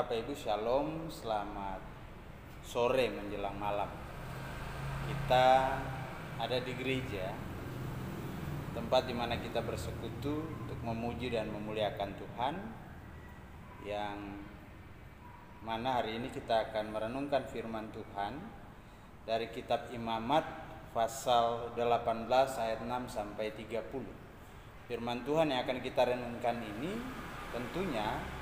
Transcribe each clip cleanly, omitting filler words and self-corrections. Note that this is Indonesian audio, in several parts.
Bapak Ibu Shalom, selamat sore menjelang malam. Kita ada di gereja, tempat di mana kita bersekutu untuk memuji dan memuliakan Tuhan, yang mana hari ini kita akan merenungkan firman Tuhan dari kitab Imamat pasal 18 ayat 6 sampai 30. Firman Tuhan yang akan kita renungkan ini tentunya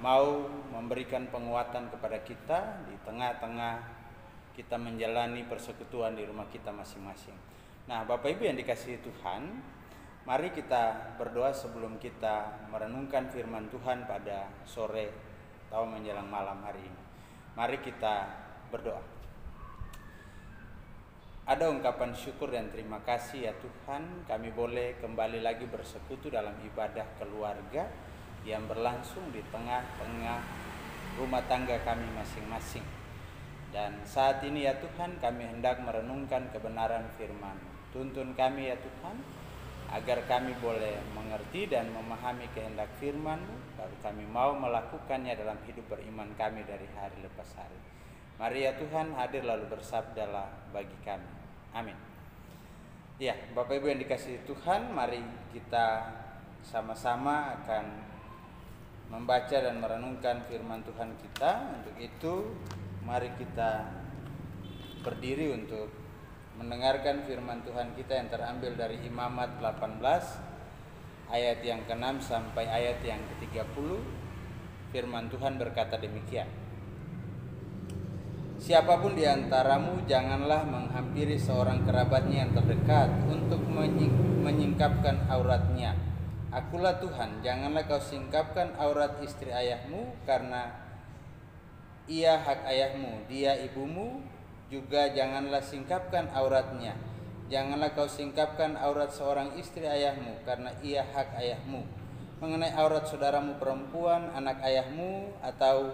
mau memberikan penguatan kepada kita di tengah-tengah kita menjalani persekutuan di rumah kita masing-masing. Nah, Bapak Ibu yang dikasihi Tuhan, mari kita berdoa sebelum kita merenungkan firman Tuhan pada sore atau menjelang malam hari ini. Mari kita berdoa. Ada ungkapan syukur dan terima kasih ya Tuhan, kami boleh kembali lagi bersekutu dalam ibadah keluarga yang berlangsung di tengah-tengah rumah tangga kami masing-masing. Dan saat ini ya Tuhan, kami hendak merenungkan kebenaran firman. Tuntun kami ya Tuhan, agar kami boleh mengerti dan memahami kehendak firman-Mu, lalu kami mau melakukannya dalam hidup beriman kami dari hari lepas hari. Mari ya Tuhan, hadir lalu bersabdalah bagi kami. Amin. Ya, Bapak Ibu yang dikasihi Tuhan, mari kita sama-sama akan membaca dan merenungkan firman Tuhan kita. Untuk itu, mari kita berdiri untuk mendengarkan firman Tuhan kita yang terambil dari Imamat 18 ayat yang ke-6 sampai ayat yang ke-30. Firman Tuhan berkata demikian. Siapapun di antaramu janganlah menghampiri seorang kerabatnya yang terdekat untuk menyingkapkan auratnya. Akulah Tuhan, janganlah kau singkapkan aurat istri ayahmu, karena ia hak ayahmu, dia ibumu, juga janganlah singkapkan auratnya. Janganlah kau singkapkan aurat seorang istri ayahmu, karena ia hak ayahmu. Mengenai aurat saudaramu perempuan, anak ayahmu atau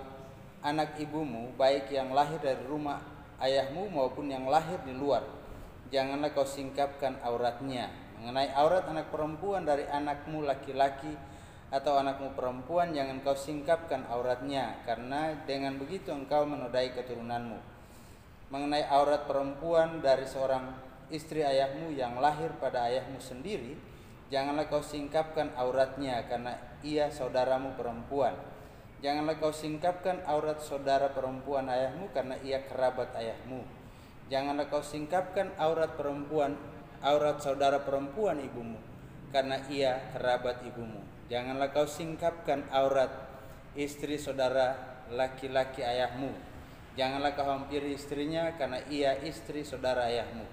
anak ibumu, baik yang lahir dari rumah ayahmu maupun yang lahir di luar, janganlah kau singkapkan auratnya. Mengenai aurat anak perempuan dari anakmu laki-laki atau anakmu perempuan, jangan kau singkapkan auratnya, karena dengan begitu engkau menodai keturunanmu. Mengenai aurat perempuan dari seorang istri ayahmu yang lahir pada ayahmu sendiri, janganlah kau singkapkan auratnya, karena ia saudaramu perempuan. Janganlah kau singkapkan aurat saudara perempuan ayahmu, karena ia kerabat ayahmu. Janganlah kau singkapkan aurat saudara perempuan ibumu, karena ia kerabat ibumu. Janganlah kau singkapkan aurat istri saudara laki-laki ayahmu. Janganlah kau hampiri istrinya, karena ia istri saudara ayahmu.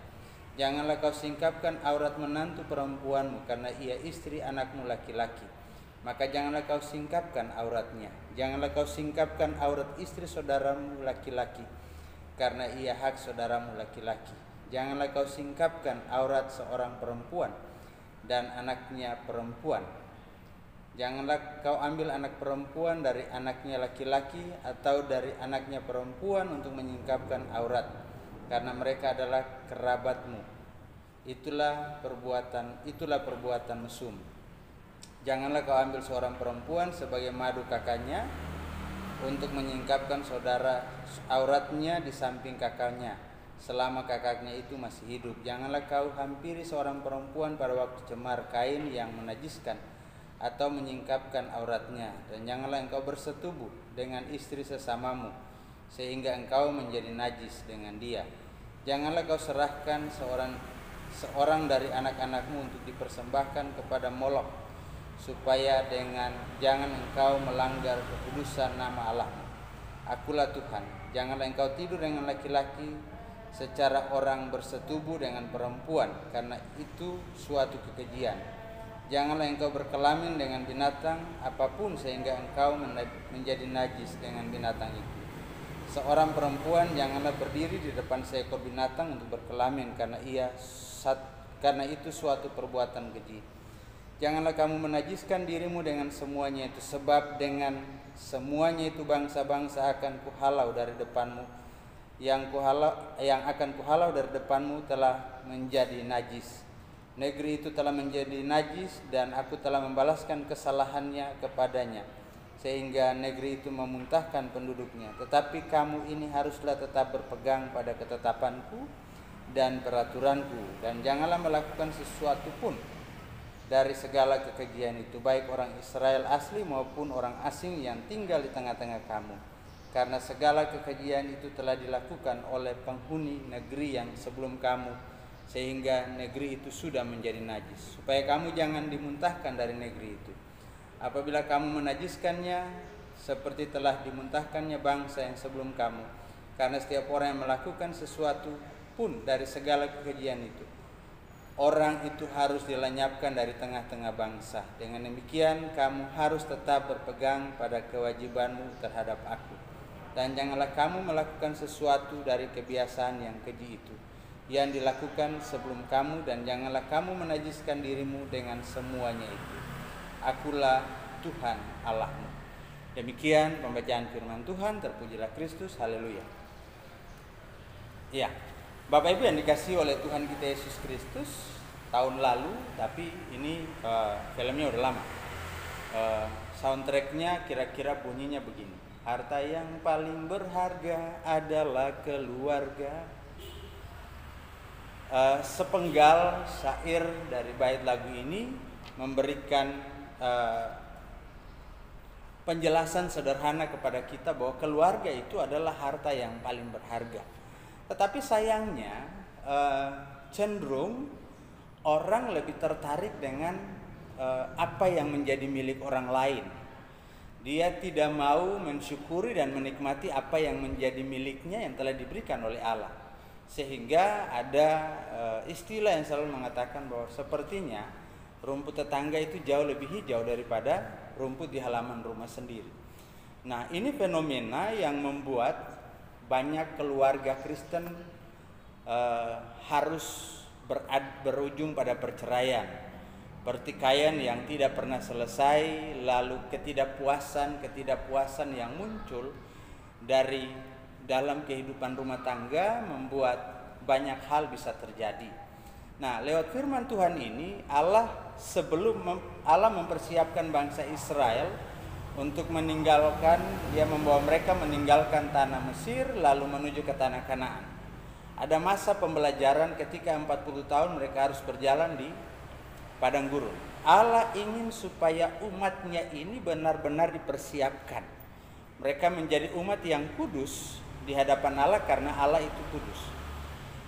Janganlah kau singkapkan aurat menantu perempuanmu, karena ia istri anakmu laki-laki. Maka janganlah kau singkapkan auratnya. Janganlah kau singkapkan aurat istri saudaramu laki-laki, karena ia hak saudaramu laki-laki. Janganlah kau singkapkan aurat seorang perempuan dan anaknya perempuan. Janganlah kau ambil anak perempuan dari anaknya laki-laki atau dari anaknya perempuan untuk menyingkapkan aurat, karena mereka adalah kerabatmu. Itulah perbuatan mesum. Janganlah kau ambil seorang perempuan sebagai madu kakaknya untuk menyingkapkan saudara auratnya di samping kakaknya selama kakaknya itu masih hidup. Janganlah kau hampiri seorang perempuan pada waktu cemar kain yang menajiskan atau menyingkapkan auratnya. Dan janganlah engkau bersetubuh dengan istri sesamamu sehingga engkau menjadi najis dengan dia. Janganlah kau serahkan seorang dari anak-anakmu untuk dipersembahkan kepada Molok, supaya jangan engkau melanggar kekudusan nama Allahmu. Akulah Tuhan. Janganlah engkau tidur dengan laki-laki secara orang bersetubuh dengan perempuan, karena itu suatu kekejian. Janganlah engkau berkelamin dengan binatang apapun sehingga engkau menjadi najis dengan binatang itu. Seorang perempuan janganlah berdiri di depan seekor binatang untuk berkelamin, karena itu suatu perbuatan keji. Janganlah kamu menajiskan dirimu dengan semuanya itu, sebab dengan semuanya itu bangsa-bangsa akan kuhalau dari depanmu. Yang akan kuhalau dari depanmu telah menjadi najis. Negeri itu telah menjadi najis, dan aku telah membalaskan kesalahannya kepadanya. sehingga negeri itu memuntahkan penduduknya. Tetapi kamu ini haruslah tetap berpegang pada ketetapanku dan peraturanku, dan janganlah melakukan sesuatu pun dari segala kekejian itu, baik orang Israel asli maupun orang asing yang tinggal di tengah-tengah kamu. Karena segala kekejian itu telah dilakukan oleh penghuni negeri yang sebelum kamu, sehingga negeri itu sudah menjadi najis, supaya kamu jangan dimuntahkan dari negeri itu. Apabila kamu menajiskannya, seperti telah dimuntahkannya bangsa yang sebelum kamu. Karena setiap orang yang melakukan sesuatu pun dari segala kekejian itu, orang itu harus dilenyapkan dari tengah-tengah bangsa. Dengan demikian kamu harus tetap berpegang pada kewajibanmu terhadap aku. Dan janganlah kamu melakukan sesuatu dari kebiasaan yang keji itu yang dilakukan sebelum kamu, dan janganlah kamu menajiskan dirimu dengan semuanya itu. Akulah Tuhan Allahmu. Demikian pembacaan firman Tuhan. Terpujilah Kristus. Haleluya. Ya, Bapak Ibu yang dikasihi oleh Tuhan kita Yesus Kristus, tahun lalu, tapi ini filmnya udah lama. Soundtracknya kira-kira bunyinya begini: harta yang paling berharga adalah keluarga. Sepenggal syair dari bait lagu ini memberikan penjelasan sederhana kepada kita bahwa keluarga itu adalah harta yang paling berharga. Tetapi sayangnya cenderung orang lebih tertarik dengan apa yang menjadi milik orang lain. Dia tidak mau mensyukuri dan menikmati apa yang menjadi miliknya yang telah diberikan oleh Allah. Sehingga ada istilah yang selalu mengatakan bahwa sepertinya rumput tetangga itu jauh lebih hijau daripada rumput di halaman rumah sendiri. Nah, ini fenomena yang membuat banyak keluarga Kristen harus berujung pada perceraian, pertikaian yang tidak pernah selesai, lalu ketidakpuasan yang muncul dari dalam kehidupan rumah tangga membuat banyak hal bisa terjadi. Nah, lewat firman Tuhan ini Allah mempersiapkan bangsa Israel untuk dia membawa mereka meninggalkan tanah Mesir lalu menuju ke tanah Kanaan. Ada masa pembelajaran ketika 40 tahun mereka harus berjalan di padang gurun. Allah ingin supaya umatnya ini benar-benar dipersiapkan. Mereka menjadi umat yang kudus di hadapan Allah karena Allah itu kudus.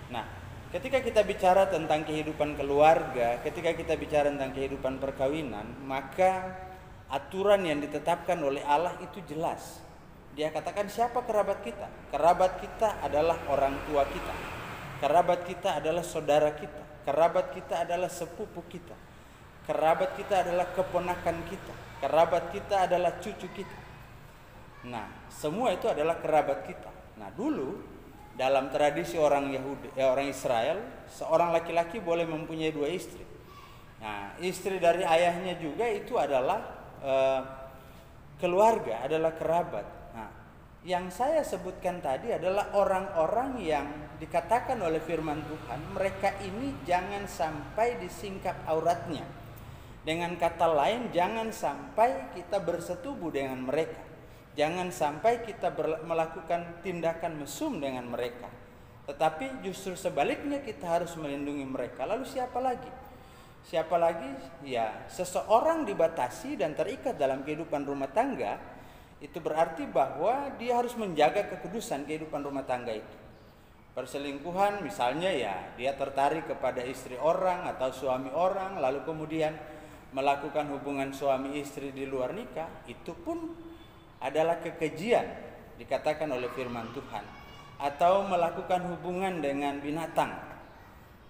Nah, ketika kita bicara tentang kehidupan keluarga, ketika kita bicara tentang kehidupan perkawinan, maka aturan yang ditetapkan oleh Allah itu jelas. Dia katakan siapa kerabat kita? Kerabat kita adalah orang tua kita. Kerabat kita adalah saudara kita. Kerabat kita adalah sepupu kita. Kerabat kita adalah keponakan kita. Kerabat kita adalah cucu kita. Nah, semua itu adalah kerabat kita. Nah, dulu dalam tradisi orang Israel, seorang laki-laki boleh mempunyai 2 istri. Nah, istri dari ayahnya juga itu adalah keluarga, adalah kerabat. Nah, yang saya sebutkan tadi adalah orang-orang yang dikatakan oleh firman Tuhan, mereka ini jangan sampai disingkap auratnya. Dengan kata lain, jangan sampai kita bersetubuh dengan mereka. Jangan sampai kita melakukan tindakan mesum dengan mereka. Tetapi justru sebaliknya kita harus melindungi mereka. Lalu siapa lagi? Siapa lagi? Ya, seseorang dibatasi dan terikat dalam kehidupan rumah tangga, itu berarti bahwa dia harus menjaga kekudusan kehidupan rumah tangga itu. Perselingkuhan misalnya, ya dia tertarik kepada istri orang atau suami orang, lalu kemudian melakukan hubungan suami istri di luar nikah, itu pun adalah kekejian dikatakan oleh firman Tuhan. Atau melakukan hubungan dengan binatang.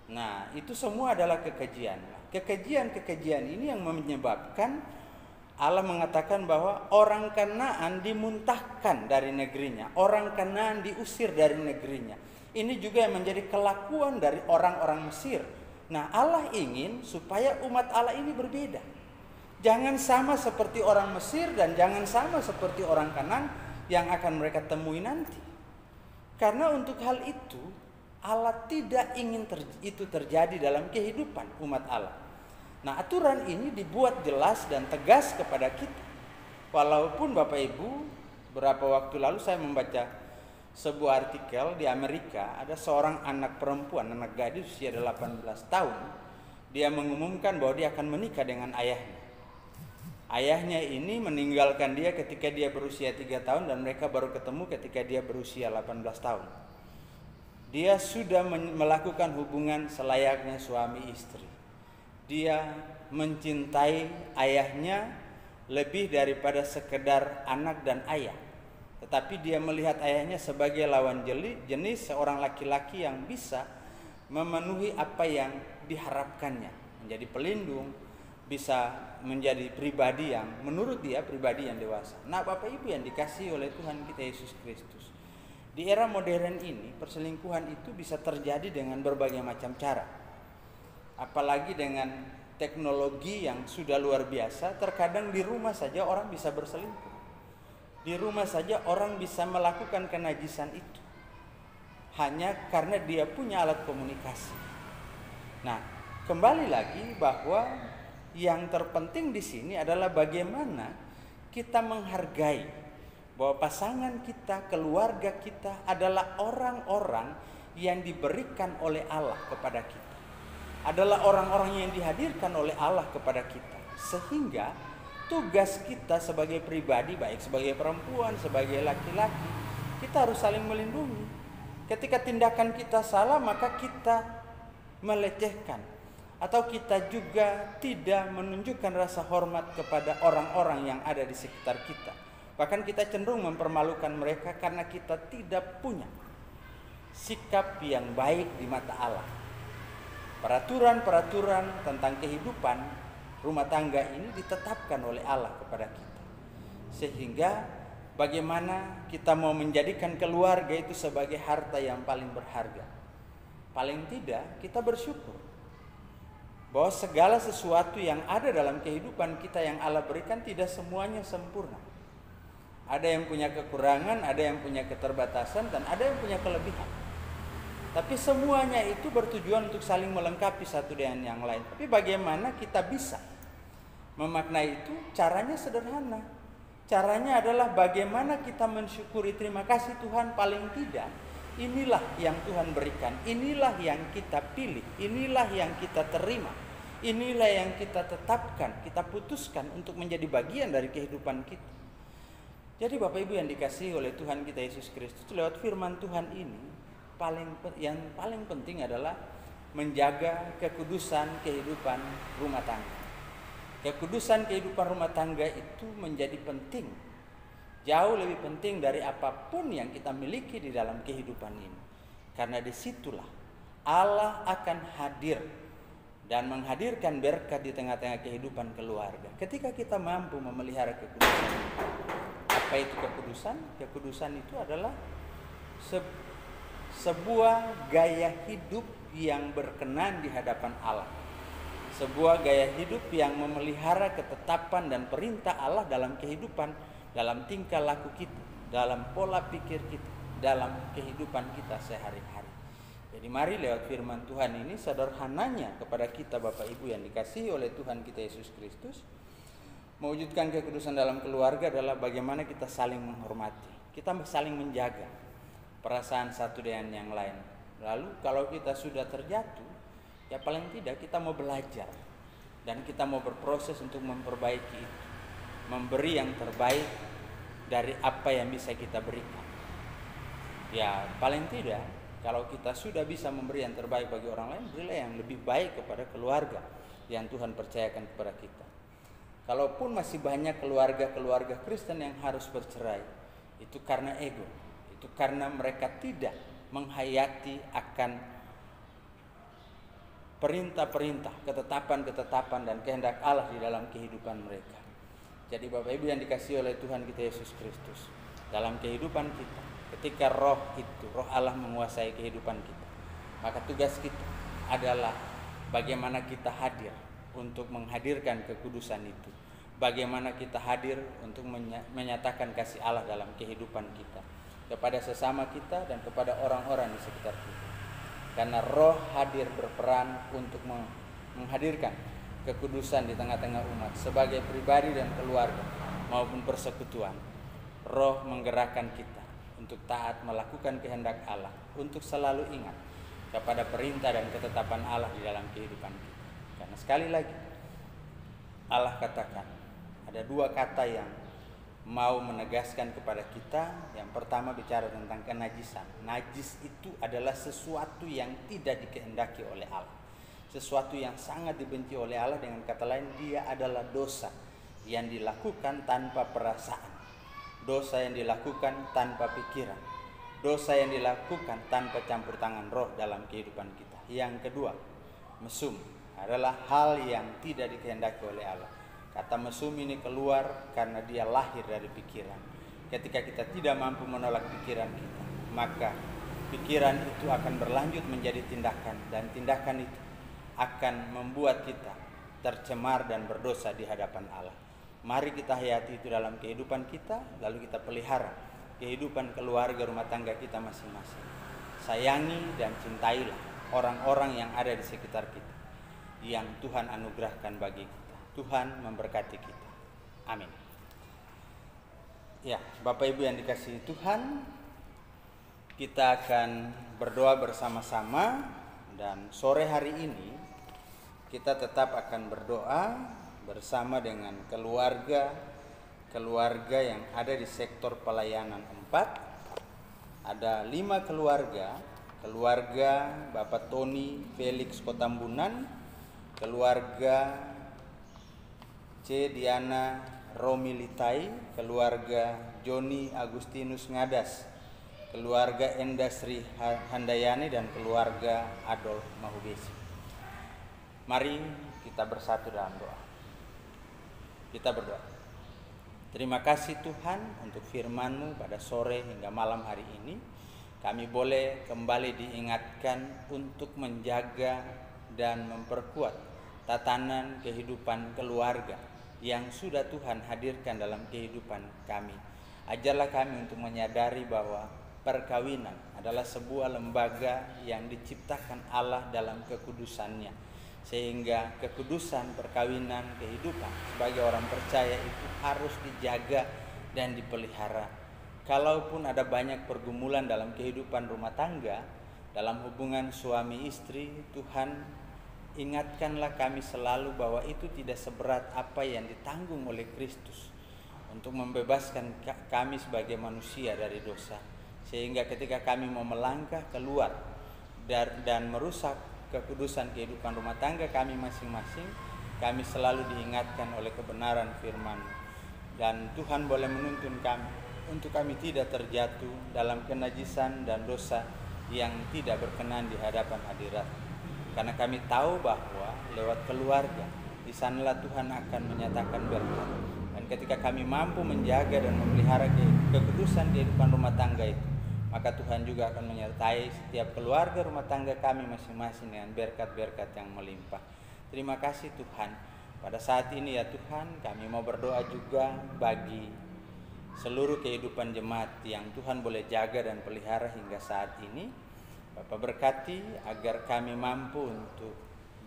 Nah, itu semua adalah kekejian. Kekejian ini yang menyebabkan Allah mengatakan bahwa orang Kanaan dimuntahkan dari negerinya. Orang Kanaan diusir dari negerinya. Ini juga yang menjadi kelakuan dari orang-orang Mesir. Nah, Allah ingin supaya umat Allah ini berbeda. Jangan sama seperti orang Mesir dan jangan sama seperti orang Kanaan yang akan mereka temui nanti. Karena untuk hal itu Allah tidak ingin itu terjadi dalam kehidupan umat Allah. Nah, aturan ini dibuat jelas dan tegas kepada kita. Walaupun Bapak Ibu, beberapa waktu lalu saya membaca sebuah artikel di Amerika, ada seorang anak perempuan, anak gadis usia 18 tahun, dia mengumumkan bahwa dia akan menikah dengan ayahnya. Ayahnya ini meninggalkan dia ketika dia berusia 3 tahun dan mereka baru ketemu ketika dia berusia 18 tahun. Dia sudah melakukan hubungan selayaknya suami istri. Dia mencintai ayahnya lebih daripada sekedar anak dan ayah. Tetapi dia melihat ayahnya sebagai lawan jenis, seorang laki-laki yang bisa memenuhi apa yang diharapkannya, menjadi pelindung, bisa menjadi pribadi yang menurut dia pribadi yang dewasa. Nah, Bapak Ibu yang dikasihi oleh Tuhan kita Yesus Kristus, di era modern ini perselingkuhan itu bisa terjadi dengan berbagai macam cara. Apalagi dengan teknologi yang sudah luar biasa, terkadang di rumah saja orang bisa berselingkuh. Di rumah saja orang bisa melakukan kenajisan itu hanya karena dia punya alat komunikasi. Nah, kembali lagi bahwa yang terpenting di sini adalah bagaimana kita menghargai bahwa pasangan kita, keluarga kita adalah orang-orang yang diberikan oleh Allah kepada kita. Adalah orang-orang yang dihadirkan oleh Allah kepada kita. Sehingga tugas kita sebagai pribadi, baik sebagai perempuan, sebagai laki-laki, kita harus saling melindungi. Ketika tindakan kita salah, maka kita melecehkan, atau kita juga tidak menunjukkan rasa hormat kepada orang-orang yang ada di sekitar kita. Bahkan kita cenderung mempermalukan mereka karena kita tidak punya sikap yang baik di mata Allah. Peraturan-peraturan tentang kehidupan rumah tangga ini ditetapkan oleh Allah kepada kita. Sehingga bagaimana kita mau menjadikan keluarga itu sebagai harta yang paling berharga. Paling tidak kita bersyukur bahwa segala sesuatu yang ada dalam kehidupan kita yang Allah berikan tidak semuanya sempurna. Ada yang punya kekurangan, ada yang punya keterbatasan, dan ada yang punya kelebihan. Tapi semuanya itu bertujuan untuk saling melengkapi satu dengan yang lain. Tapi bagaimana kita bisa memaknai itu? Caranya sederhana. Caranya adalah bagaimana kita mensyukuri, terima kasih Tuhan, paling tidak inilah yang Tuhan berikan, inilah yang kita pilih, inilah yang kita terima, inilah yang kita tetapkan, kita putuskan untuk menjadi bagian dari kehidupan kita. Jadi Bapak Ibu yang dikasihi oleh Tuhan kita Yesus Kristus, lewat firman Tuhan ini, yang paling penting adalah menjaga kekudusan kehidupan rumah tangga. Kekudusan kehidupan rumah tangga itu menjadi penting, jauh lebih penting dari apapun yang kita miliki di dalam kehidupan ini. Karena disitulah Allah akan hadir dan menghadirkan berkat di tengah-tengah kehidupan keluarga. Ketika kita mampu memelihara kekudusan. Apa itu kekudusan? Kekudusan itu adalah sebuah gaya hidup yang berkenan di hadapan Allah. Sebuah gaya hidup yang memelihara ketetapan dan perintah Allah dalam kehidupan, dalam tingkah laku kita, dalam pola pikir kita, dalam kehidupan kita sehari-hari. Jadi mari lewat firman Tuhan ini sederhananya kepada kita Bapak Ibu yang dikasihi oleh Tuhan kita Yesus Kristus, mewujudkan kekudusan dalam keluarga adalah bagaimana kita saling menghormati, kita saling menjaga perasaan satu dengan yang lain. Lalu kalau kita sudah terjatuh, ya paling tidak kita mau belajar dan kita mau berproses untuk memperbaiki itu, memberi yang terbaik dari apa yang bisa kita berikan. Ya paling tidak kalau kita sudah bisa memberi yang terbaik bagi orang lain, berilah yang lebih baik kepada keluarga yang Tuhan percayakan kepada kita. Kalaupun masih banyak keluarga-keluarga Kristen yang harus bercerai, itu karena ego, itu karena mereka tidak menghayati akan perintah-perintah, ketetapan-ketetapan dan kehendak Allah di dalam kehidupan mereka. Jadi Bapak Ibu yang dikasihi oleh Tuhan kita Yesus Kristus, dalam kehidupan kita, ketika roh Allah menguasai kehidupan kita, maka tugas kita adalah bagaimana kita hadir untuk menghadirkan kekudusan itu. Bagaimana kita hadir untuk menyatakan kasih Allah dalam kehidupan kita, kepada sesama kita dan kepada orang-orang di sekitar kita. Karena roh hadir berperan untuk menghadirkan kekudusan di tengah-tengah umat sebagai pribadi dan keluarga. maupun persekutuan, Roh menggerakkan kita untuk taat melakukan kehendak Allah, untuk selalu ingat kepada perintah dan ketetapan Allah di dalam kehidupan kita. Karena sekali lagi Allah katakan ada dua kata yang mau menegaskan kepada kita. Yang pertama bicara tentang kenajisan. Najis itu adalah sesuatu yang tidak dikehendaki oleh Allah, sesuatu yang sangat dibenci oleh Allah. Dengan kata lain, dia adalah dosa yang dilakukan tanpa perasaan, dosa yang dilakukan tanpa pikiran, dosa yang dilakukan tanpa campur tangan Roh dalam kehidupan kita. Yang kedua, mesum adalah hal yang tidak dikehendaki oleh Allah. Kata mesum ini keluar karena dia lahir dari pikiran. Ketika kita tidak mampu menolak pikiran kita, maka pikiran itu akan berlanjut menjadi tindakan, dan tindakan itu akan membuat kita tercemar dan berdosa di hadapan Allah. Mari kita hayati itu dalam kehidupan kita, lalu kita pelihara kehidupan keluarga rumah tangga kita masing-masing. Sayangi dan cintailah orang-orang yang ada di sekitar kita, yang Tuhan anugerahkan bagi kita. Tuhan memberkati kita. Amin. Ya, Bapak Ibu yang dikasihi Tuhan, kita akan berdoa bersama-sama, dan sore hari ini kita tetap akan berdoa bersama dengan keluarga yang ada di sektor pelayanan 4. Ada 5 keluarga Bapak Tony Felix Kotambunan, keluarga C. Diana Romi Litai, keluarga Joni Agustinus Ngadas, keluarga Enda Sri Handayani, dan keluarga Adolf Mahubesi. Mari kita bersatu dalam doa. Kita berdoa. Terima kasih Tuhan untuk firman-Mu pada sore hingga malam hari ini. Kami boleh kembali diingatkan untuk menjaga dan memperkuat tatanan kehidupan keluarga yang sudah Tuhan hadirkan dalam kehidupan kami. Ajarlah kami untuk menyadari bahwa perkawinan adalah sebuah lembaga yang diciptakan Allah dalam kekudusannya, sehingga kekudusan perkawinan kehidupan sebagai orang percaya itu harus dijaga dan dipelihara. Kalaupun ada banyak pergumulan dalam kehidupan rumah tangga, dalam hubungan suami istri, Tuhan ingatkanlah kami selalu bahwa itu tidak seberat apa yang ditanggung oleh Kristus untuk membebaskan kami sebagai manusia dari dosa, sehingga ketika kami mau melangkah keluar dan merusak kekudusan kehidupan rumah tangga kami masing-masing, kami selalu diingatkan oleh kebenaran firman. Dan Tuhan boleh menuntun kami untuk kami tidak terjatuh dalam kenajisan dan dosa yang tidak berkenan di hadapan hadirat. Karena kami tahu bahwa lewat keluarga, di sanalah Tuhan akan menyatakan berkat. Dan ketika kami mampu menjaga dan memelihara kekudusan kehidupan rumah tangga itu, maka Tuhan juga akan menyertai setiap keluarga rumah tangga kami masing-masing dengan berkat-berkat yang melimpah. Terima kasih Tuhan. Pada saat ini ya Tuhan, kami mau berdoa juga bagi seluruh kehidupan jemaat yang Tuhan boleh jaga dan pelihara hingga saat ini. Bapak berkati agar kami mampu untuk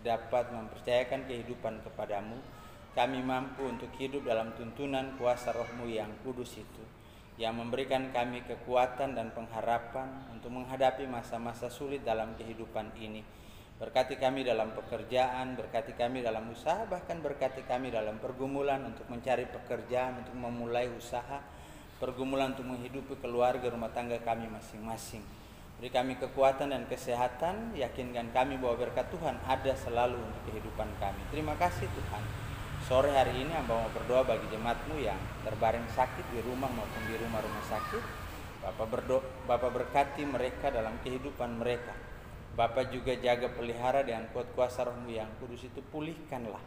dapat mempercayakan kehidupan kepadamu. Kami mampu untuk hidup dalam tuntunan kuasa Roh-Mu yang kudus itu, yang memberikan kami kekuatan dan pengharapan untuk menghadapi masa-masa sulit dalam kehidupan ini. Berkati kami dalam pekerjaan, berkati kami dalam usaha, bahkan berkati kami dalam pergumulan untuk mencari pekerjaan, untuk memulai usaha, pergumulan untuk menghidupi keluarga rumah tangga kami masing-masing. Beri kami kekuatan dan kesehatan, yakinkan kami bahwa berkat Tuhan ada selalu untuk kehidupan kami. Terima kasih Tuhan. Sore hari ini hamba mau berdoa bagi jemaat-Mu yang terbaring sakit di rumah maupun di rumah-rumah sakit. Bapak berkati mereka dalam kehidupan mereka. Bapak juga jaga pelihara dengan kuat kuasa Roh-Mu yang kudus itu, pulihkanlah.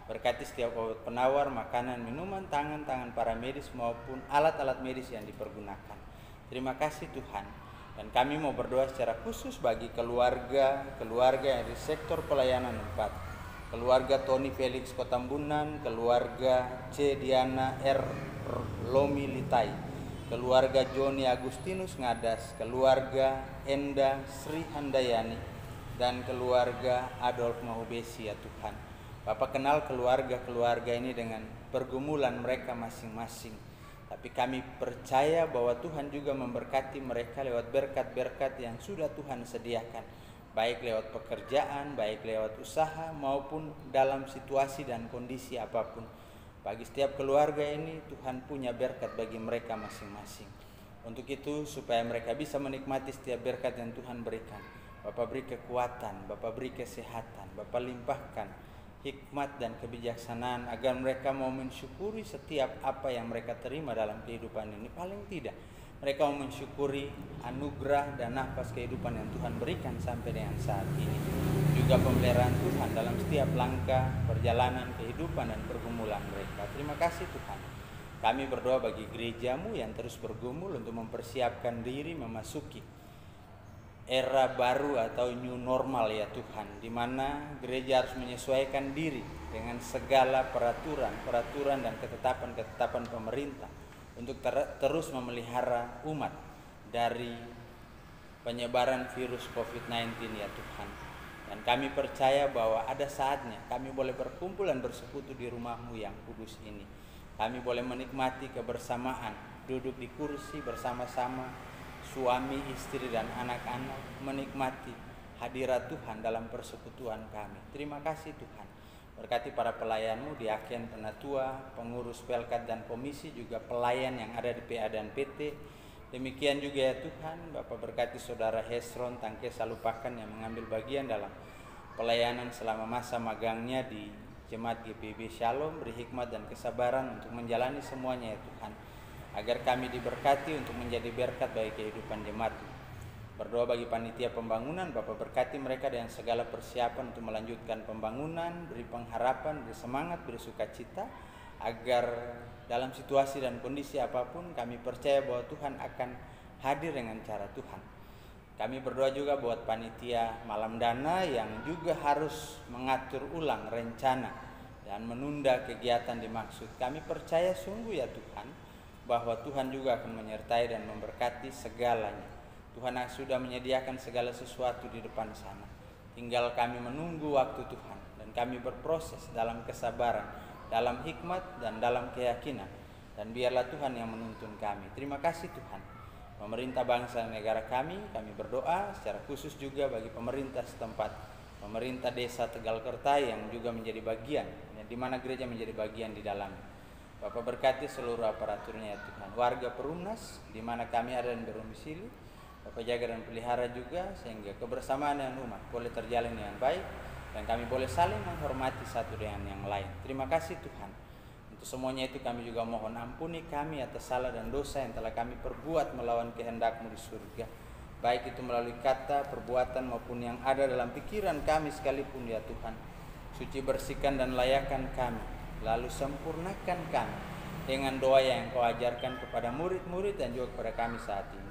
Berkati setiap obat penawar, makanan, minuman, tangan-tangan para medis maupun alat-alat medis yang dipergunakan. Terima kasih Tuhan. Dan kami mau berdoa secara khusus bagi keluarga yang di sektor pelayanan 4. Keluarga Tony Felix Kotambunan, keluarga C. Diana R. Lomi Litai, keluarga Joni Agustinus Ngadas, keluarga Enda Sri Handayani, dan keluarga Adolf Mahubesi ya Tuhan. Bapak kenal keluarga ini dengan pergumulan mereka masing-masing. Tapi kami percaya bahwa Tuhan juga memberkati mereka lewat berkat-berkat yang sudah Tuhan sediakan, baik lewat pekerjaan, baik lewat usaha, maupun dalam situasi dan kondisi apapun. Bagi setiap keluarga ini Tuhan punya berkat bagi mereka masing-masing. Untuk itu supaya mereka bisa menikmati setiap berkat yang Tuhan berikan, Bapak beri kekuatan, Bapak beri kesehatan, Bapak limpahkan hikmat dan kebijaksanaan agar mereka mau mensyukuri setiap apa yang mereka terima dalam kehidupan ini. Paling tidak mereka mau mensyukuri anugerah dan nafas kehidupan yang Tuhan berikan sampai dengan saat ini. Juga pemeliharaan Tuhan dalam setiap langkah perjalanan kehidupan dan pergumulan mereka. Terima kasih Tuhan. Kami berdoa bagi gerejamu yang terus bergumul untuk mempersiapkan diri memasuki era baru atau new normal ya Tuhan, di mana gereja harus menyesuaikan diri dengan segala peraturan dan ketetapan pemerintah untuk terus memelihara umat dari penyebaran virus COVID-19 ya Tuhan. Dan kami percaya bahwa ada saatnya kami boleh berkumpul dan bersekutu di rumah-Mu yang kudus ini. Kami boleh menikmati kebersamaan, duduk di kursi bersama-sama suami, istri, dan anak-anak, menikmati hadirat Tuhan dalam persekutuan kami. Terima kasih Tuhan. Berkati para pelayan-Mu, diaken, penatua, pengurus pelkat dan komisi, juga pelayan yang ada di PA dan PT. Demikian juga ya Tuhan, Bapak berkati saudara Hesron Tangke Salupakan yang mengambil bagian dalam pelayanan selama masa magangnya di Jemaat GPIB Shalom. Beri hikmat dan kesabaran untuk menjalani semuanya ya Tuhan, agar kami diberkati untuk menjadi berkat bagi kehidupan jemaat. Berdoa bagi panitia pembangunan, Bapak berkati mereka dengan segala persiapan untuk melanjutkan pembangunan, beri pengharapan, beri semangat, beri sukacita, agar dalam situasi dan kondisi apapun kami percaya bahwa Tuhan akan hadir dengan cara Tuhan. Kami berdoa juga buat panitia malam dana yang juga harus mengatur ulang rencana dan menunda kegiatan dimaksud. Kami percaya sungguh ya Tuhan, bahwa Tuhan juga akan menyertai dan memberkati segalanya. Tuhan sudah menyediakan segala sesuatu di depan sana. Tinggal kami menunggu waktu Tuhan, dan kami berproses dalam kesabaran, dalam hikmat, dan dalam keyakinan. Dan biarlah Tuhan yang menuntun kami. Terima kasih Tuhan. Pemerintah bangsa dan negara kami berdoa secara khusus juga bagi pemerintah setempat, pemerintah desa Tegalkertai yang juga menjadi bagian, di mana gereja menjadi bagian di dalamnya. Bapak berkati seluruh aparaturnya ya Tuhan. Warga Perumnas di mana kami ada dan berdomisili, Bapak jaga dan pelihara juga sehingga kebersamaan dengan umat boleh terjalin dengan baik dan kami boleh saling menghormati satu dengan yang lain. Terima kasih Tuhan. Untuk semuanya itu kami juga mohon ampuni kami atas salah dan dosa yang telah kami perbuat melawan kehendak-Mu di surga, baik itu melalui kata, perbuatan maupun yang ada dalam pikiran kami sekalipun ya Tuhan. Suci bersihkan dan layakan kami, lalu sempurnakan kami dengan doa yang Engkau ajarkan kepada murid-murid dan juga kepada kami saat ini.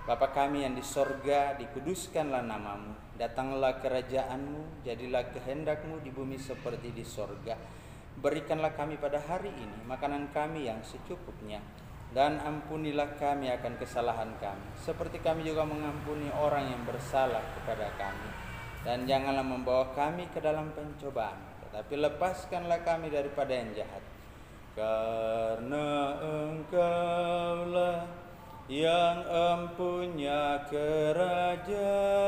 Bapa kami yang di sorga, dikuduskanlah nama-Mu, datanglah kerajaan-Mu, jadilah kehendak-Mu di bumi seperti di sorga. Berikanlah kami pada hari ini makanan kami yang secukupnya, dan ampunilah kami akan kesalahan kami, seperti kami juga mengampuni orang yang bersalah kepada kami. Dan janganlah membawa kami ke dalam pencobaan, tetapi lepaskanlah kami daripada yang jahat. Karena Engkaulah yang empunya kerajaan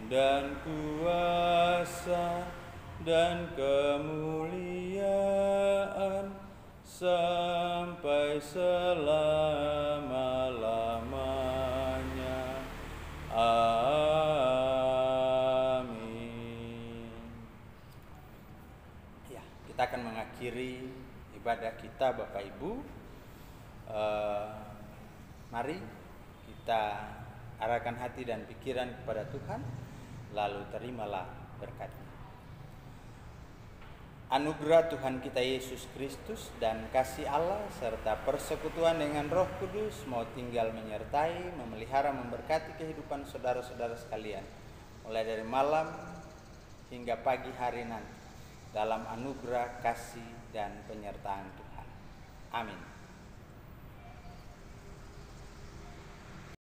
dan kuasa dan kemuliaan sampai selama-lamanya. Kita akan mengakhiri ibadah kita Bapak Ibu. Mari kita arahkan hati dan pikiran kepada Tuhan, lalu terimalah berkat-Nya. Anugerah Tuhan kita Yesus Kristus dan kasih Allah serta persekutuan dengan Roh Kudus mau tinggal menyertai, memelihara, memberkati kehidupan saudara-saudara sekalian, mulai dari malam hingga pagi hari nanti, dalam anugerah, kasih, dan penyertaan Tuhan. Amin.